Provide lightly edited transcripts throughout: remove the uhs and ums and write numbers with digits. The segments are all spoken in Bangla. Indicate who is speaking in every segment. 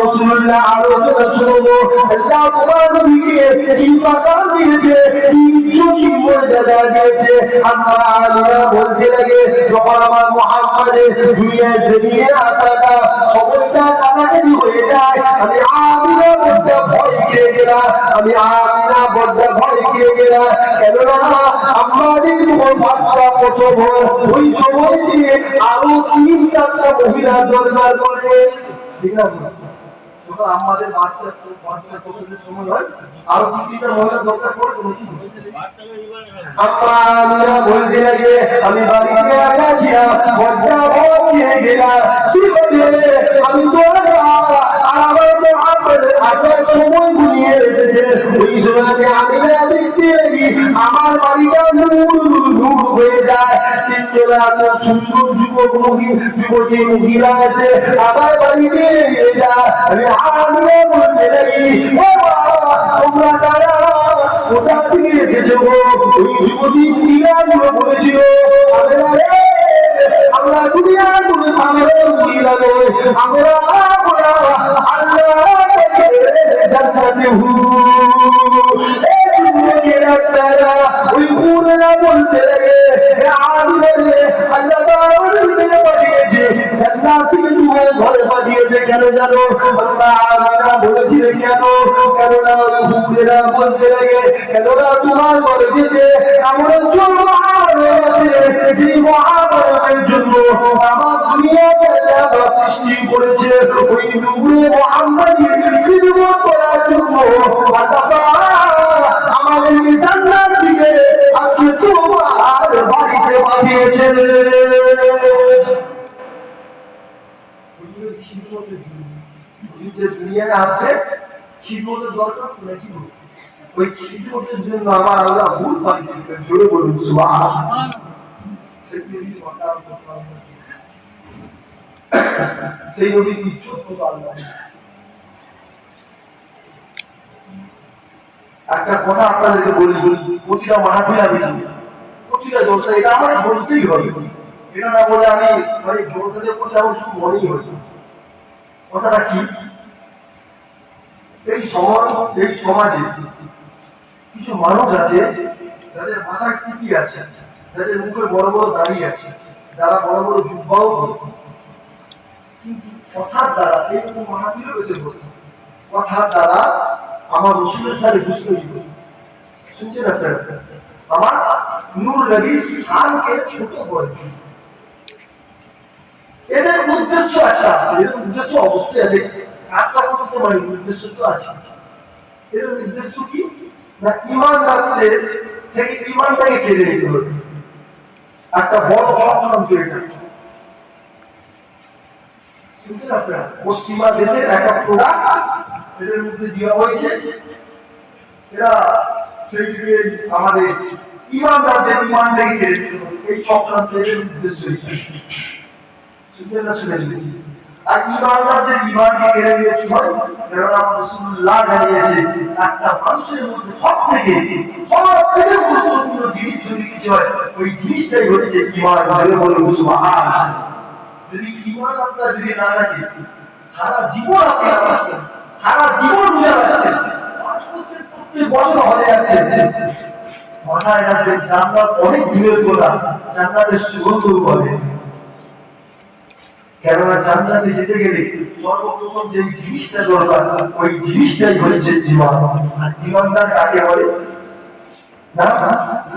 Speaker 1: রাসূলুল্লাহ আলোচনা শুনবো আল্লাহ তোমার নবীকে কি মাকাম দিয়েছে, কি মর্যাদা দিয়েছে। আম্মা আমিনা বলতে লাগে যখন আমার মুহাম্মাদের দুনিয়ায় জমিয়ে আসাটা সময়টা কাছাকাছি হয়ে যায়, আমি আমিনা বড্ড ভয় খেয়ে গেলাম, আমি আমিনা বড্ড ভয় খেয়ে গেলাম। কেননা আমাদের যখন বাচ্চা প্রসব হয় ওই সময় দিয়ে আরো 3-4টা মহিলা দরকার করে, ঠিক আছে? আমাদের বাচ্চা প্রসবের সময় হয় আরো 2-3টা মহিলা দরকার পড়ে। বলতে লাগে আমি বাড়িতে একা ছিলাম, বড্ড ভয় খেয়ে গেলাম। কি বলে আমি তো আসার সময় ঘুরিয়ে এসেছে, ওই সময় আমি দেখতে লাগি আমার বাড়িটা নূর হয়ে যায়। কিন্তু এত সুন্দর যুবক যুবতী মহিলা আছে আমার বাড়িতে যায়। আমি আমিও বলতে লাগি তোমরা তারা কোথা থেকে এসেছো? ওই যুবতী মহিলাগুলো বলেছিল আমরা দুনিয়ার কোন সাধারণ মহিলা নই, আমরা আল্লাহ জান্নাতে ওই পুরোটা বলতে লাগে আল্লাহ পাঠিয়েছে জান্নাত থেকে তোমার ঘরে পাঠিয়েছে। কেন জানো? আল্লাহ বলেছিলেন কেন? কেননা ওই পুরোটা বলতে লাগে কেননা তোমার ঘরে যেতে আমরা চলবো যে মহাভারতের জন্য আমার দুনিয়াকে আল্লাহ সৃষ্টি করেছে ওই নূরে মুহাম্মাদের খিদমত করার জন্য। আমাদেরকে জান্নাত থেকে আজকে তোমার বাড়িতে পাঠিয়েছে। দুনিয়ায় আসবে খিদমতের দরকার নাকি? ওই খিদমতের জন্য আমার আল্লাহ ভুল পাঠিয়েছে। জোরে বলুন সুবহানাল্লাহ। সেই নবীর ইজ্জত তো আল্লাহ। একটা কথা আপনাদেরকে বলি, প্রতিটা মাহফিল আমি প্রতিটা জলসা এটা আমার বলতেই হবে, এটা না বলে আমি মানে জলসাতে করছি আমার শুধু মনেই হয়। কথাটা কি? এই সমাজে কিছু মানুষ আছে যাদের মাথার টুপি আছে, যাদের মুখে বড় বড় দাড়ি আছে, যারা বড় বড় জুব্বাও করে, কিন্তু কথার দ্বারা এইরকম মাহফিলে বসে বসে কথার দ্বারা আমার রসুলের সাথে দুশ্মনী করে। শুনছেন আপনারা? আমার নূর নবীর শানকে ছোট করে। এদের উদ্দেশ্য একটা আছে, এদের উদ্দেশ্য অবশ্যই আছে, কাজটা করতে পারি উদ্দেশ্য তো আছে। এদের উদ্দেশ্য কি না ঈমান রাখতে থেকে ঈমানটাকে কেড়ে নিতে হবে। একটা বড় চক্রান্ত এটা। শুনছেন আপনারা? পশ্চিমা দেশের একটা প্রোডাক্ট এদের মধ্যে দেওয়া হয়েছে, এরা সেই আমাদের ঈমানদারদের ঈমানটাকে কেড়ে নিতে হবে। এই চক্রান্তের উদ্দেশ্য শুনছেন না? শুনেছেন? আর ঈমানদারদের ঈমানকে কেড়ে নিয়ে কি হয়? কেননা রাসূলুল্লাহ জানিয়েছে একটা মানুষের মধ্যে সবথেকে গুরুত্বপূর্ণ জিনিস যদি কিছু হয় ওই জিনিসটাই হচ্ছে ঈমান। বলুন সুবহানাল্লাহ। যদি ঈমান আপনার যদি না থাকে সারা জীবন আপনি সারা জীবন বুঝে যাচ্ছেন, পাঁচ বছর প্রত্যেক বছর হয়ে যাচ্ছে, মাথায় রাখবেন জান্নাত অনেক দূরের কথা, জান্নাতের সুগন্ধ বলে। কেননা জান্নাতে যেতে গেলে সর্বপ্রথম যে জিনিসটা দরকার ওই জিনিসটাই হচ্ছে জীবন। আর জীবনদার কাকে বলে? না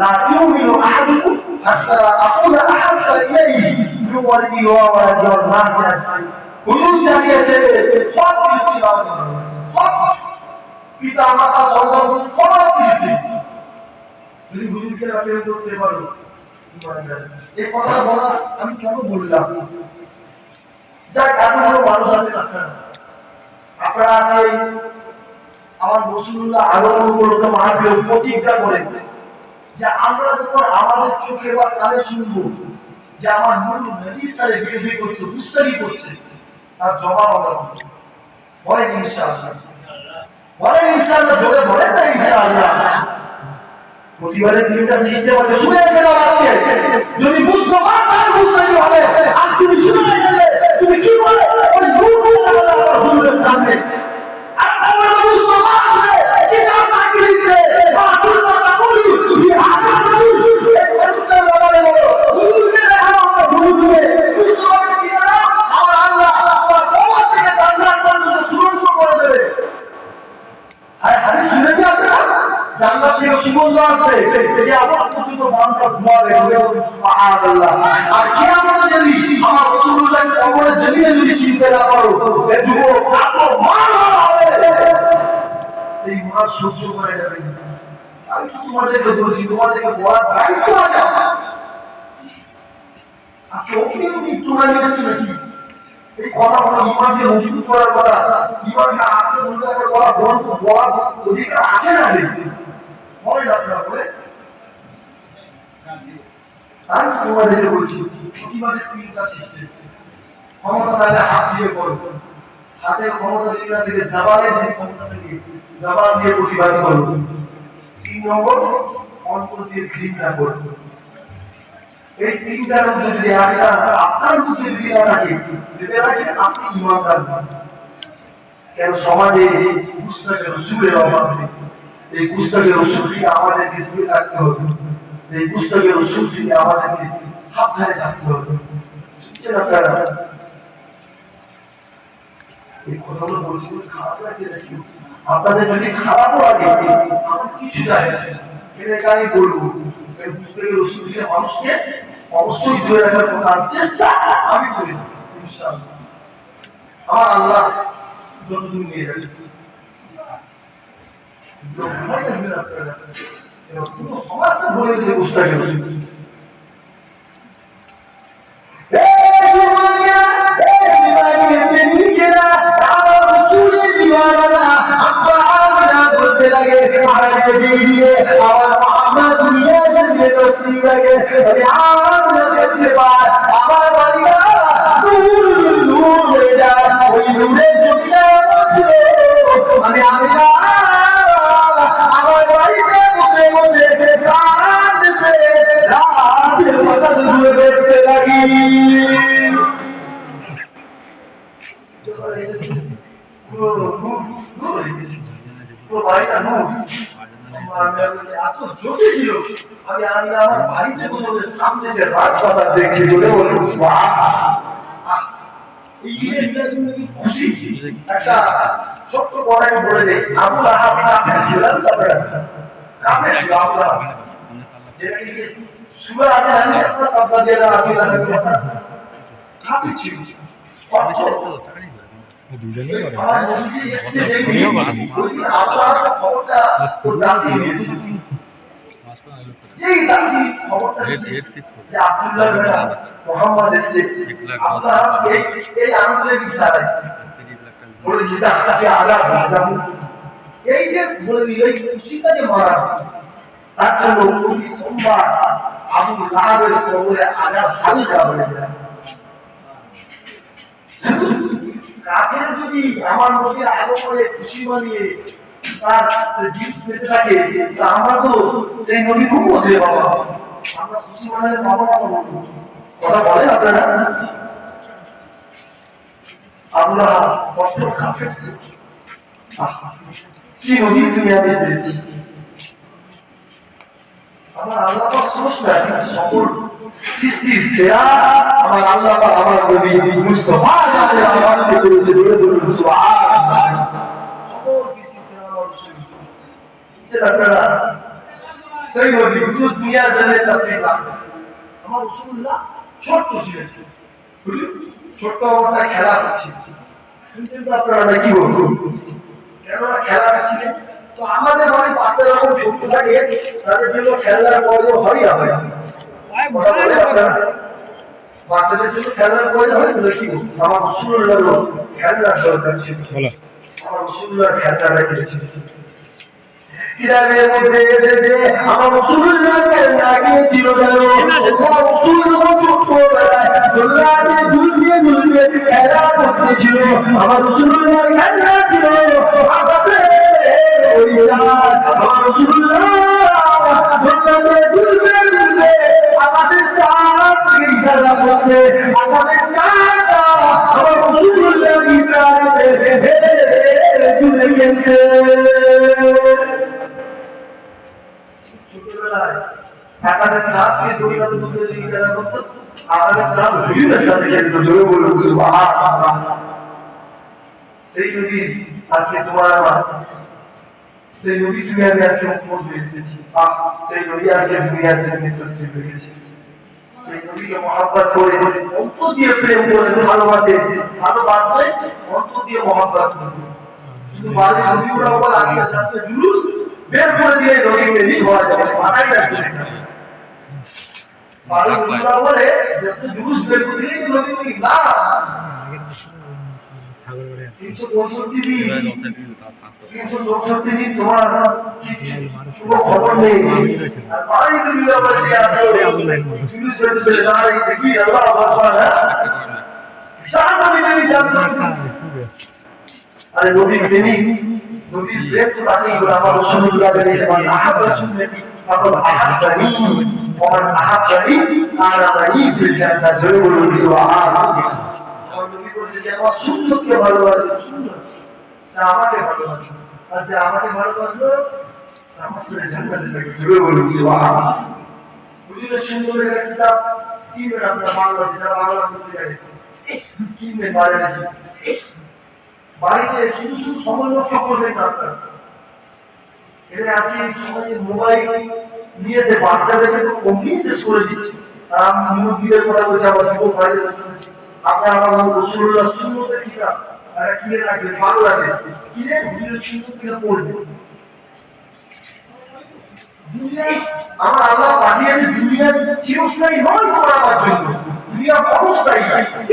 Speaker 1: লা ইউমিনু আহাদুকুম হাত্তা আকুনা আহাব্বা ইলাইহি মিন ওয়ালিদিহি ওয়া ওয়ালাদিহি ওয়ান নাসি আজমাইন। হুজুর জানিয়েছে সব কিছু সব পিতা মাতা সন্তান সব কিছু যদি হুজুরকে না প্রেম করতে পারো ঈমানদার। এই কথা বলা আমি কেন বললাম? যার কারণে মানুষ আছে আপনারা আজকে আমার রাসূলুল্লাহ আগমন উপলক্ষে মাহফিল প্রতিজ্ঞা করেন যে আমরা যখন আমাদের চোখে বা কানে শুনবো যে আমার নূর নবী সালে বিয়ে করছে, মুস্তারি করছে, তার জবাব আমরা বলেন ইনশাআল্লাহ। বলেন ইনশাআল্লাহ, জোরে বলেন না ইনশাআল্লাহ। প্রতিবারের তিনটা সিস্টেম আছে, শুনে গেলাম আজকে যদি বুঝতে পারো তাহলে মুস্তারি হবে। আর তুমি শুনে গেলে তুমি কি বলে ওই ঝুট বলে রসুলের সামনে জান্নাত থেকে সুগন্ধ আসবে কিয়ামত পর্যন্ত মানুষ ঘুমাবে সুবহানাল্লাহ। আর কিয়ামতে যদি আমার রাসূলুল্লাহ কবরে জমিয়ে যদি চিনতে না পারো এ যুবক এত মান হবে এই মান সহ্য করে যাবে। আমি তোমাদেরকে বলছি, তোমাদেরকে বলার দায়িত্ব আছে। আজকে অগ্নি তোমরা নিয়েছো নাকি এই কথা বলা ইমানকে মজবুত করার কথা, ইমানকে আত্মমূল্যায়নের করা বলার অধিকার আছে না? বলেন আপনারা বলে আমি তোমাদেরকে বলছি প্রতিবাদের তিনটা সিস্টেম। ক্ষমতা তাহলে হাত দিয়ে করো, হাতের ক্ষমতা যদি না থেকে জবানের যদি ক্ষমতা থেকে জবান দিয়ে প্রতিবাদ করো। 3 নম্বর অন্তর দিয়ে ঘৃণা করো। এই তিনটার মধ্যে যদি একটা আপনার মধ্যে যদি না থাকে যেটা রাখেন আপনি ইমানদার নন। কেন সমাজে গুস্তাখে রসুলের অভাব নেই। এই গুস্তাখে রসুল থেকে আমাদেরকে দূরে থাকতে হবে। এই গুস্তাখে রসুল থেকে আমাদেরকে সাবধানে থাকতে হবে। আপনারা এই কথাগুলো বলছি খারাপ লাগে নাকি? আপনাদের যদি খারাপও লাগে আমার কিছু যায় না, এটা আমি বলবো গুস্তাখে রসুল থেকে মানুষকে অবশ্যই দূরে রাখার কথা চেষ্টা আমি করি ইনশাআল্লাহ। আমার আল্লাহ যতদূর নিয়ে যাবে পুরো সমাজটা ভরে দিতে বুঝতে গেল। ছোট্ট কথা বলে দেয় আবুল আহাব কাফের ছিলেন। তারপরে কাফের ছিল আবুল আহাব যেটা কি সূরা আছে না তাববাদিয়া আদিলা কথা কাফের ছিল। এই যে বলে দিল খুশিটা যে মারা তার জন্য সোমবার আবু লাহাবের কবরে আজাব হালকা হয়ে যায়। কাফের যদি আমার নবীর আলো করে খুশি বানিয়ে তার জীব পেতে থাকে তা আমরা তো সেই নবী খুব মজে বাবা, আমরা খুশি বানালে পাবো না। কথা বলে আপনারা আমরা কষ্ট কাফের কি নবী দুনিয়াতে পেয়েছি। আমার আল্লাহ পাক স্রষ্টা সকল সৃষ্টির সেরা আমার আল্লাহ পাক আমার নবী মুস্তাফা জানে আমাকে করেছে বলে বলুন সুবহানাল্লাহ। সকল সৃষ্টির সেরা আমার রাসূল যেটা আপনারা সেই নবী পুরো দুনিয়ার জন্য তাসবিহ আমার রাসূলুল্লাহ ছোট ছিলেন, ছোট অবস্থায় খেলা করছিলেন। কিন্তু আপনারা কি বলবো কেন খেলা করছিলেন? তো আমাদের বাড়ি বাচ্চারা যখন ছোট থাকে তাদের জন্য খেলার প্রয়োজন হয় না হয় বাচ্চাদের জন্য খেলার প্রয়োজন হয় না কি? আমার রাসূলুল্লাহর খেলার দরকার ছিল, আমার রাসূলুল্লাহর খেলাটা রেখেছি। কিতাবের মধ্যে এসেছে আমার রাসূলুল্লাহ খেলা গিয়েছিল জানো, আমার রাসূলুল্লাহ ছোটবেলায় দুনিয়াতে দুলতে দুলতে খেলা করতেছিল। আমার রাসূলুল্লাহ খেলা ছিল আকাশে ওই চাঁদ, আমার রাসূলুল্লাহ দুনিয়াতে দুলতে দুলতে আকাশে চাঁদ থেকে ইশারা করতে আকাশের চাঁদটা আমার রাসূলুল্লাহ ইশারাতে তুলে গেছে। ছোটবেলায় আকাশের চাঁদকে দড়িবাঁধা করতে ইশারা করতে আকাশের চাঁদ হরিণের সাথে খেলতো, জোরে বলুন সুবহানাল্লাহ। সেই নবী আজকে তোমার আমার, সেই নবী দুনিয়াতে আজকে মুখ্যমন্ত্রী হয়ে এসেছি, সেই নবী আজকে দুনিয়াতে নেতৃত্ব হয়েছে। সেই নবীকে মহব্বত করে অন্তর দিয়ে প্রেম করে ভালোবাসে, ভালোবাসলে অন্তর দিয়ে মহব্বত করে। শুধু বাড়ি নবীগুলো বল আজকে আজকে জুলুস বের করে দিয়ে নবী প্রেমিক হওয়া যাবে, মাথায় রাখবে। বাড়ি নবীগুলো বলে আজকে জুলুস বের করে দিয়ে নবী প্রেমিক না। 364 দিন তোমার কোনো খবর নেই। আর বাড়ি নবীগুলো বলে আজকে জুলুস বের করে দিয়ে দাঁড়াই দেখি আল্লাহ আকবার। সারা নবী প্রেমিক জানতো। আরে নবী প্রেমিক, নবীর প্রেম তো তাকেই বলে আমার রাসূলুল্লাহ বলেছে মান আহাব্বা সুন্নতি ফাকাদ আহাব্বানি ওয়া মান আহাব্বানি আরামানি ফিল জান্নাহ। জোরে বলুন সুবহানাল্লাহ। আমার নবী বলেছে আমার সুন্নতকে ভালোবাসে, সুন্নত সে আমাকে ভালোবাসে, আর যে আমাকে ভালোবাসলো আমার সাথে জান্নাতে যাবে। জোরে বলুন সুবহানাল্লাহ। হুজুরের সুন্নতের একটা কিতাব কিনবেন আপনারা, বাংলা যেটা বাংলা পত্রিকায় কিনবেন বাজারে, বাড়িতে শুধু শুধু সময় নষ্ট করবেন না আপনারা। এখানে আজকে এই সমাজে মোবাইল নিয়েছে বাচ্চাদেরকে তো কমই শেষ করে দিচ্ছে। তারা মুরব্বীদের কথা বলছে, আবার যুবক ভাইদের কথা বলছে। আপনারা আমার রাসূলুল্লাহ সুন্নতের কিতাব এটা কিনে রাখবেন, ভালো লাগে কিনে হুজুরের সুন্নত কিনে পড়বেন। দুনিয়া আমার আল্লাহ পাঠিয়েছে দুনিয়ার চিরস্থায়ী নয় করার জন্য, দুনিয়া ক্ষণস্থায়ী।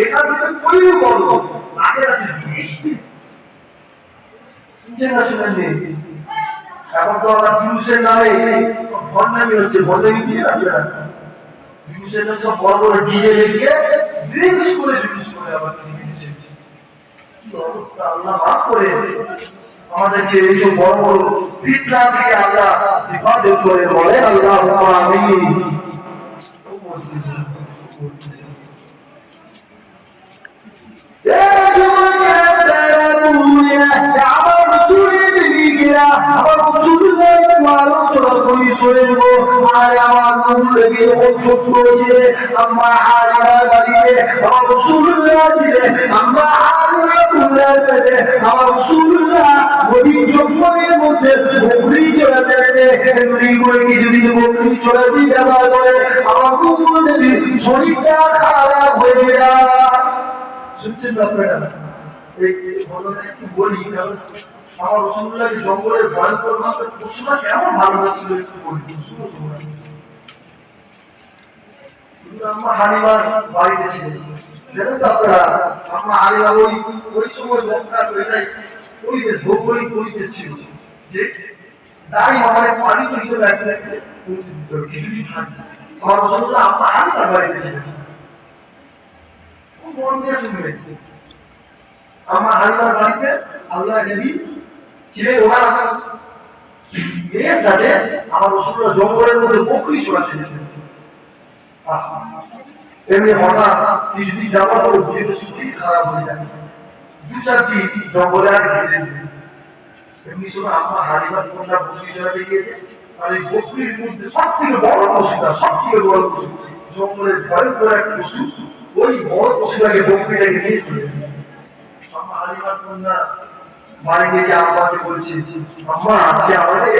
Speaker 1: এখান থেকে পরিও করো আখিরাতের জন্য। এখন তো আমরা জুলুসের নামে ভণ্ডামি হচ্ছে, ভণ্ডামি দিয়ে রাখবে না। জুলুসের নামে সব বড় বড় ডিজে লেগে ড্রিঙ্কস করে জুলুস করে আবার কি অবস্থা। আল্লাহ মাফ করে আমাদেরকে এইসব বড় বড় ফিতনা থেকে আল্লাহ হেফাজত করে, বলে আল্লাহ আমিন। শরীরটা খারাপ হয়ে যায়। শুনছেন আপনারা? একটু বলি, আমার রাসূলুল্লাহ জঙ্গলের ভয়ঙ্কর ভাবে পশুরা কেমন ভালোবাসছিল একটু বলি। আম্মা হালিমার বাড়িতে ছিলেন, জানেন তো আপনারা? আম্মা হালিমা ওই সময় মক্কার ওইটাই পরিবেশ, ভৌগোলিক পরিবেশ ছিল যে তাই আমাদের পানি হিসেবে একটা কিছুদিন থাকে। আমার রাসূলুল্লাহ আম্মা হালিমার বাড়িতে ছিলেন, খুব মন দিয়ে শুনবেন। আমার হালিমার বাড়িতে আল্লাহ নবী ছিলেন, ওনার মেয়ের সাথে আমার রাসূলুল্লাহ জঙ্গলের মধ্যে বকরি চড়াচ্ছিলেন। এমনি হঠাৎ কিছুদিন যাওয়ার পর ভিতরে শরীর খারাপ হয়ে যায়, 2-4 দিন জঙ্গলে আর ঘেরে এমনি সময় আমার হালিমার কন্যা বকরি চড়াতে গিয়েছে। আর এই বকরির মধ্যে সব থেকে বড় পশুটা, সব থেকে বড় পশু, জঙ্গলের ভয়ঙ্কর এক পশু, ওই বড় পশুটাকে বকরিটাকে নিয়ে চলে গেছে। আম্মা হালিমার কন্যা বাড়ি থেকে আম্মাকে বলছে, আম্মা আজকে আমাদের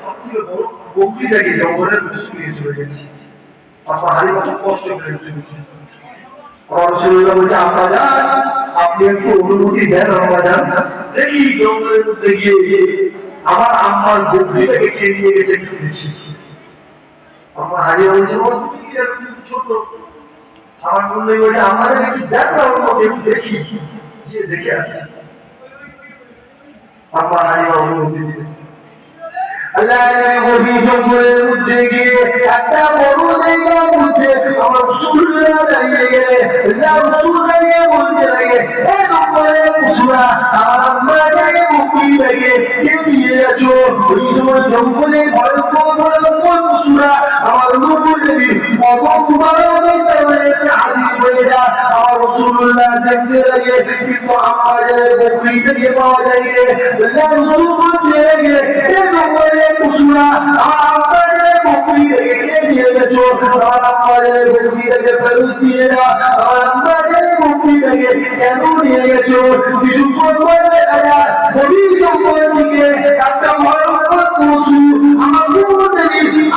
Speaker 1: সবথেকে বড় বকরিটাকে জঙ্গলের পশু নিয়ে চলে গেছে। আম্মা হালিমা খুব কষ্ট পেয়েছে। আমার রাসূলুল্লাহ বলছে, আম্মা জান আপনি একটু অনুমতি দেন, আম্মা জান দেখি জঙ্গলের মধ্যে গিয়ে আমার আম্মার বকরিটাকে কে নিয়ে গেছে একটু দেখি। আম্মা হালিমা বলছে, ও তুমি ছোট, আমার বললে বলছে আমাদের একটু দেখ না, একটু দেখি, যে দেখে আসি। আম্মা হালিমা অনুমতি দিলেন। আল্লাহ নবী জঙ্গলের মধ্যে গিয়ে একটা বড় জায়গার মধ্যে আমার রাসূলুল্লাহ দাঁড়িয়ে গেলে, রাসূল দাঁড়িয়ে বলতে লাগে, এ জঙ্গলের পশুরা আমার আম্মাকে বকরিটাকে কে নিয়ে গেছো? ওই সময় জঙ্গলে ভয়ঙ্কর ভয়ঙ্কর পশুরা আমার নবীর কদম মুবারক হয়ে যায় আমার রাসূলুল্লাহ দেখতে লাগে কিন্তু আমাদের বকরি থেকে পাওয়া যায় আল্লাহ রাসূল বলতে লাগে এ জঙ্গলে কুসুরা আমাদের বকরি থেকে কে নিয়ে গেছো আমাদের বকরি থেকে ফেরত দিয়ে দাও আমাদের বকরি থেকে কেন নিয়ে গেছো কিছু বলতে দেখা বলি জঙ্গল থেকে একটা ভয়ঙ্কর পশু আমার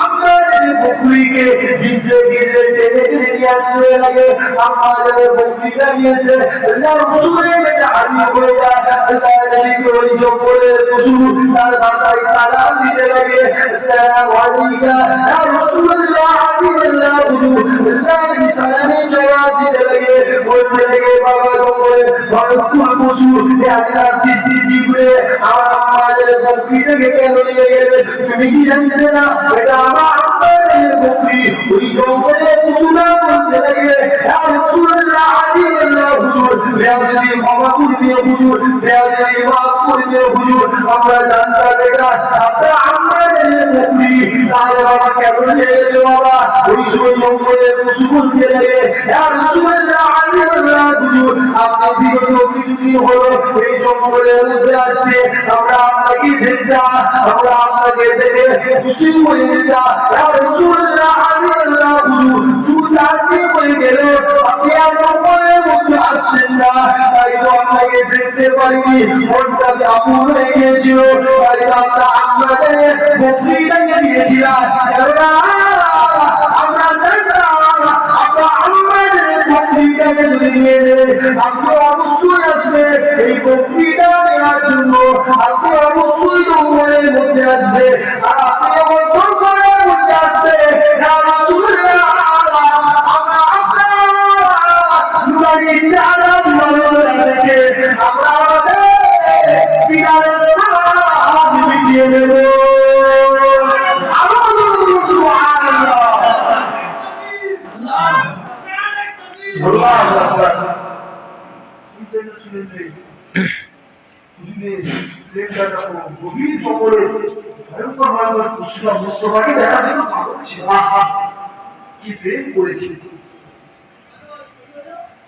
Speaker 1: আমাদের বকরিকে ভিজে ভিজে টেনে টেনে নিয়ে আসতে লাগে আমাদের বকরিটা নিয়েছে আল্লাহ রাসূলের কাছে হাজির হয়ে যায় আল্লাহ নবীকে ওই জঙ্গলের পশু তার মাথায় সালাম দিতে লাগে আসসালামু আলাইকা ইয়া রাসূলুল্লাহ হাবিবাল্লাহ আল্লাহ নবী সালামের জবাব দিতে লাগে বলতে লাগে বাবা জঙ্গলের ভয়ঙ্কর পশু যে আল্লাহ সৃষ্টি জীবনে আমার আমাদের বকরিটাকে কেন নিয়ে গেলে তুমি কি জানতে না এটা আমার আমাদের বকরি ওই জঙ্গলে পশুরা বলতে লাগে ইয়া রাসূলুল্লাহ হাবিবাল্লাহ হুজুর বেয়াদবি ক্ষমা করবে হুজুর বেয়াদবি মাফ করবে হুজুর আমরা জানতাম এটা আপনার আমাদের বকরি তাহলে বাবা কেন নিয়ে গেছে বাবা ওই জঙ্গলে পশু বলতে লাগে ইয়া রাসূলুল্লাহ হাবিবাল্লাহ হুজুর আপনি বিগত কিছুদিন হলো এই জঙ্গলের মধ্যে আসছে আমরা আপনাকে দেখতাম আমরা আপনাকে দেখে খুশি হয়ে যেতাম ইয়া রাসূলুল্লাহ হাবিবাল্লাহ হুজুর দু চার দিন হয়ে গেল আপনি আর জঙ্গলের মধ্যে আসছেন না তাই তো আপনাকে দেখতে পারিনি মনটা ব্যাকুল হয়ে গিয়েছিল তাই তো আমরা আপনাদের বকরিটাকে দিয়েছিলাম কেননা আমরা চাইতাম আমরা আমাদের বকরিটাকে যদি নিয়ে আপনি অবশ্যই আসবে এই বকরিটা নেওয়ার জন্য আপনি অবশ্যই জঙ্গলের মধ্যে আসবে আর আপনি যখন জঙ্গলের মধ্যে আসবে আমরা আপনার ইচ্ছা আমরা আমাদের বিড়ালের মিটিয়ে দেব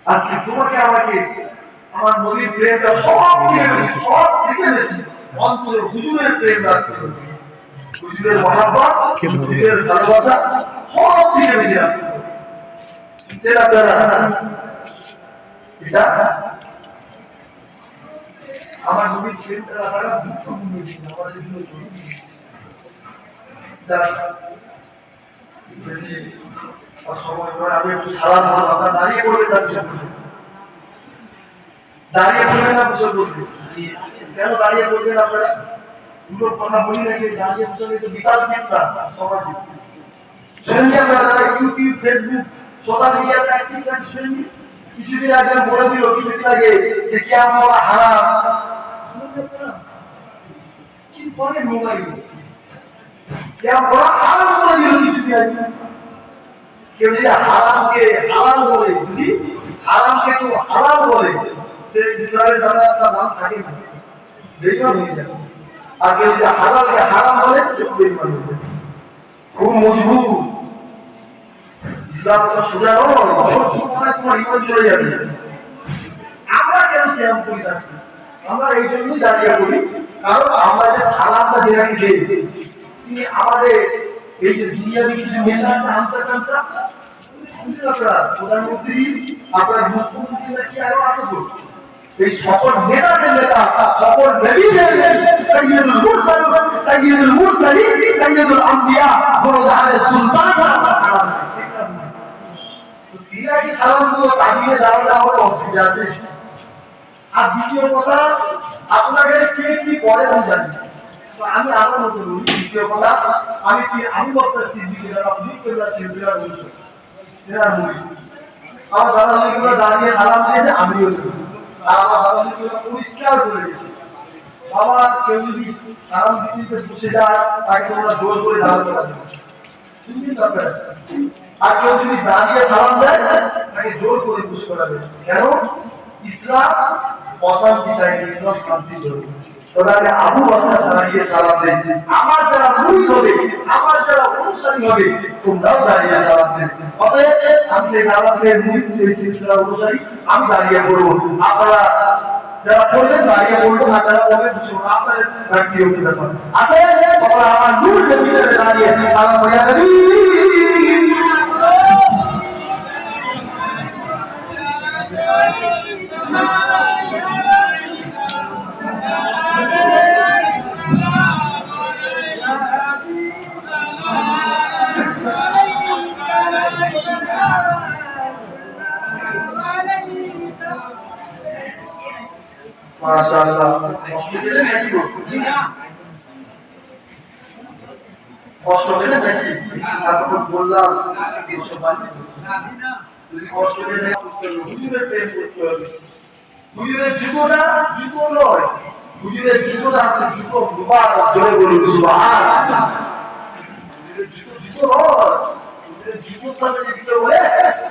Speaker 1: আজকে তোমাকে আমাকে আমার নবীর প্রেমটা সব থেকে বেশি অন্তরে হুজুরের প্রেম আছে হুজুরের মহাব্বত হুজুরের ভালোবাসা সব থেকে বেশি আছে যেটা এটা আমার নবীর প্রেমটা রাখাটা গুরুত্বপূর্ণ জিনিস আমাদের জন্য জরুরি বেশি সময় পর আমি একটু সালাম কথা দাঁড়িয়ে পড়ে যাচ্ছি দাঁড়িয়ে পড়বেন না বসে বলতে কেন দাঁড়িয়ে পড়বেন আপনারা দুটো কথা বলি নাকি দাঁড়িয়ে বসে তো বিশাল চিন্তা সবার শুনেননি আপনারা যারা ইউটিউব ফেসবুক সোশ্যাল মিডিয়াতে অ্যাক্টিভ থাকেন শুনেননি কিছুদিন আগে বলে দিল কিছুদিন আগে যে কিয়ামত বলা হারাম শুনতে আপনারা কি করে মোবাইল কিয়ামত বলা হারাম করে দিল কিছুদিন আগে কেউ যদি হারামকে হালাল বলে যদি হারামকে কেউ হালাল বলে সে ইসলামের দ্বারা তার নাম থাকে না বেঈমান হয়ে যাবে আর কেউ যদি হালালকে হারাম বলে সে বেঈমান হয়ে যাবে খুব মজবুত ইসলাম তো সোজা নয় তোমার ইমান চলে যাবে আমরা কেন কিয়াম করি না আমরা এই জন্যই দাঁড়িয়ে করি কারণ আমরা যে সালামটা যেখানে দেই তিনি আমাদের এই যে দুনিয়াবি কিছু নেতা আছে আমটা আপনারা প্রধানমন্ত্রী আপনার মুখ্যমন্ত্রী নাকি আরো আছে তো এই সকল নেতাদের নেতা সকল নবীদের সাইয়্যিদুল মুরসালিন সাইয়্যিদুল আম্বিয়া বড় জাহানের সুলতান তিনা কি সালাম দিল তাহিয়ে দাঁড়ালে আমাদের অসুবিধা আছে আর দ্বিতীয় কথা আপনাদের কে কি বলে আমি জানি তো আমি আমার মতো বলি দ্বিতীয় কথা আমি বক্তা সিদ্দিকের আপনি কেবলা সিদ্দিকের বলছি আমার দাদা দাঁড়িয়ে সালাম দিয়েছে আমিও আর আমার দাদা পরিষ্কার করে দিয়েছে বাবা কেউ যদি সালাম দিতে বসে যায় তাকে তোমরা জোর করে দাঁড়াতে পারবে আর কেউ যদি দাঁড়িয়ে সালাম দেয় তাকে জোর করে বসে করাবে কেন ইসলাম অশান্তি চাই ইসলাম শান্তি জরুরি তাহলে আবু বকর দাঁড়িয়ে সালাম দেন আমার যারা মুরিদ হবে আমার যারা অনুসারী হবে তোমরাও দাঁড়িয়ে সালাম দেন অতএব আমি সেই কালামের মুরিদ সিলসিলা অনুসারী আমি দাঁড়িয়ে পড়বো আপনারা যারা পড়বেন দাঁড়িয়ে পড়বো আর যারা পড়বেন আপনাদের ব্যক্তিগত ব্যাপার আপনারা আমার নূর নবী দাঁড়িয়ে সালাম পড়িয়া নবী মাশাআল্লাহ কষ্ট পেলেন নাকি গো কষ্ট পেলেন নাকি তারপর বললাম যদি কষ্ট পেলে হুজুরের প্রেম করতে হবে হুজুরের জুতোটা জুতো নয় হুজুরের জুতোটা আছে জুতো মুবারক জোরে বলুন সুবহানাল্লাহ হুজুরের জুতো জুতো নয় হুজুরের জুতোর সাথে যে দিতে বলে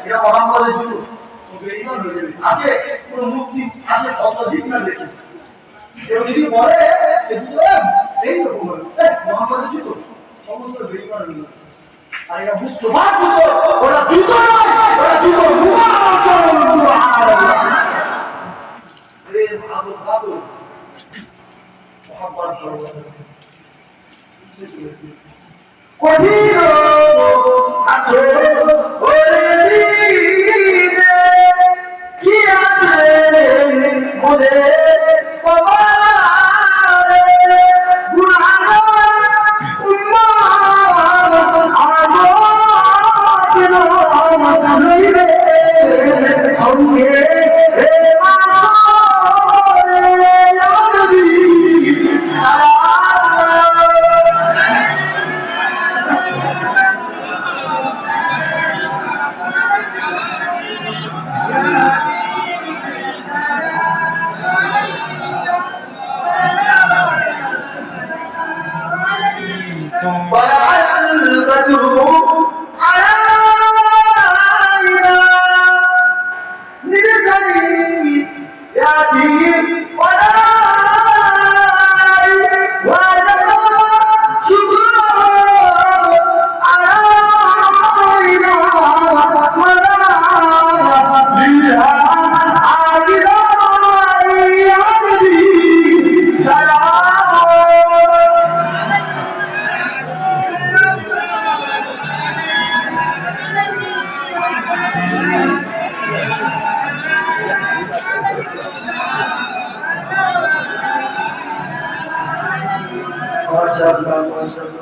Speaker 1: এটা মুহাম্মাদের জুতো আছে কোন মুক্তি আছে কত দিন না দেখি কেউ যদি বলে এই রকম মোহাম্মদের জুতো সমস্ত বেইমান আর এটা মুস্তফা জুতো ওরা জুতো নয় ওরা জুতো মুবারক সুবহানাল্লাহ রে ভালো ভালো মোহাম্মদ কঠিন আছে ওরে কি আছে মোদের কবারে গুনাহগার উম্মত আমাদের রহমত হইবে সঙ্গে হে মাসরে ইয়া নবী মাশাআল্লাহ মাশাআল্লাহ